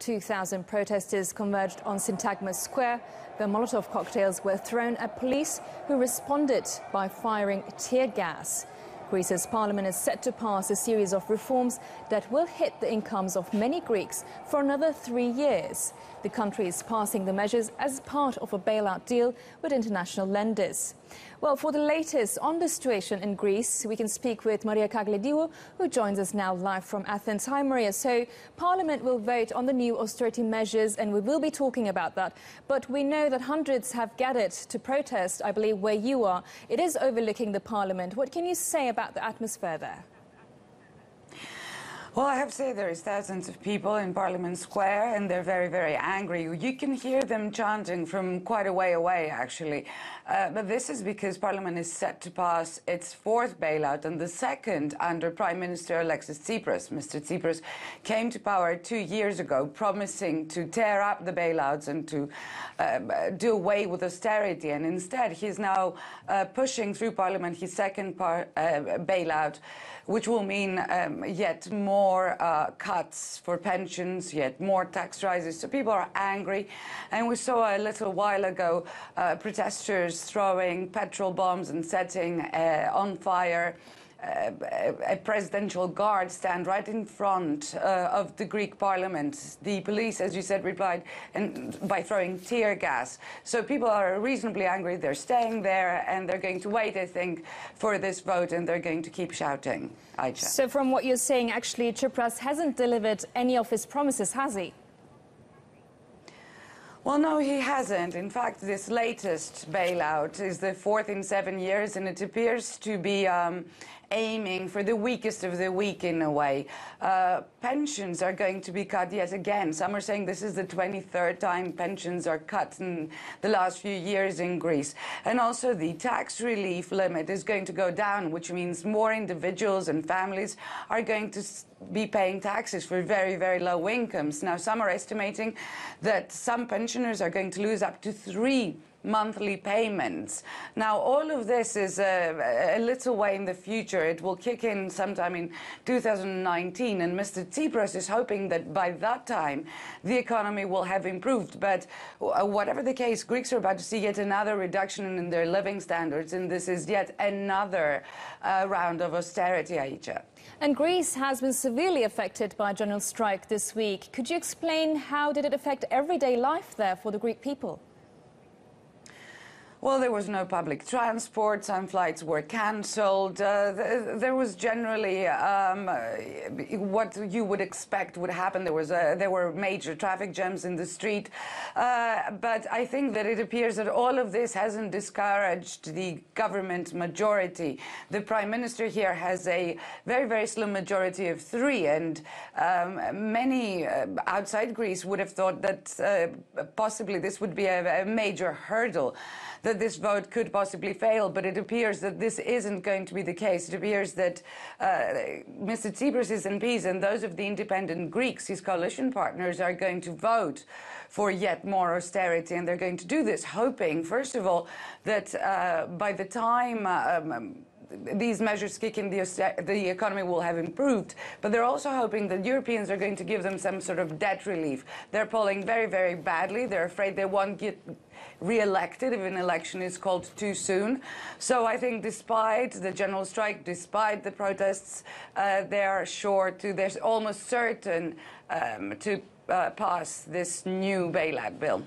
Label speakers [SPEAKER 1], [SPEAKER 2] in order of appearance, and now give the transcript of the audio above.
[SPEAKER 1] 2,000 protesters converged on Syntagma Square. The Molotov cocktails were thrown at police, who responded by firing tear gas. Greece's parliament is set to pass a series of reforms that will hit the incomes of many Greeks for another 3 years. The country is passing the measures as part of a bailout deal with international lenders. Well, for the latest on the situation in Greece, we can speak with Maria Kagkelidou, who joins us now live from Athens. Hi, Maria. So, Parliament will vote on the new austerity measures, and we will be talking about that. But we know that hundreds have gathered to protest, I believe, where you are. It is overlooking the Parliament. What can you say about the atmosphere there?
[SPEAKER 2] Well, I have to say there is thousands of people in Parliament Square, and they're very, very angry. You can hear them chanting from quite a way away, actually. But this is because Parliament is set to pass its fourth bailout and the second under Prime Minister Alexis Tsipras. Mr. Tsipras came to power 2 years ago, promising to tear up the bailouts and to do away with austerity. And instead, he's now pushing through Parliament his second bailout, which will mean yet more cuts for pensions, yet more tax rises. So people are angry. And we saw a little while ago protesters throwing petrol bombs and setting on fire a presidential guard stand right in front of the Greek parliament. The police, as you said, replied by throwing tear gas. So people are reasonably angry. They're staying there, and they're going to wait, I think, for this vote, and they're going to keep shouting. Ayça.
[SPEAKER 1] So from what you're saying, actually, Tsipras hasn't delivered any of his promises, has he?
[SPEAKER 2] Well, no, he hasn't. In fact, this latest bailout is the fourth in 7 years, and it appears to be aiming for the weakest of the weak in a way. Pensions are going to be cut yet again. Some are saying this is the 23rd time pensions are cut in the last few years in Greece. And also the tax relief limit is going to go down, which means more individuals and families are going to be paying taxes for very, very low incomes. Now, some are estimating that some pensioners are going to lose up to 3 monthly payments. Now, all of this is a little way in the future. It will kick in sometime in 2019, and Mr. Tsipras is hoping that by that time the economy will have improved. But whatever the case, Greeks are about to see yet another reduction in their living standards, and this is yet another round of austerity, Ayça.
[SPEAKER 1] And Greece has been severely affected by a general strike this week. Could you explain how did it affect everyday life there for the Greek people?
[SPEAKER 2] Well, there was no public transport. Some flights were cancelled. There was generally what you would expect would happen. There were major traffic jams in the street. But I think that it appears that all of this hasn't discouraged the government majority. The Prime Minister here has a very, very slim majority of 3. And many outside Greece would have thought that possibly this would be a major hurdle, that this vote could possibly fail, but it appears that this isn't going to be the case. It appears that Mr. Tsipras' MPs and those of the independent Greeks, his coalition partners, are going to vote for yet more austerity, and they're going to do this hoping, first of all, that by the time these measures kick in, the economy will have improved. But they're also hoping that Europeans are going to give them some sort of debt relief. They're polling very, very badly. They're afraid they won't get re-elected if an election is called too soon. So I think despite the general strike, despite the protests, they're almost certain to pass this new bailout bill.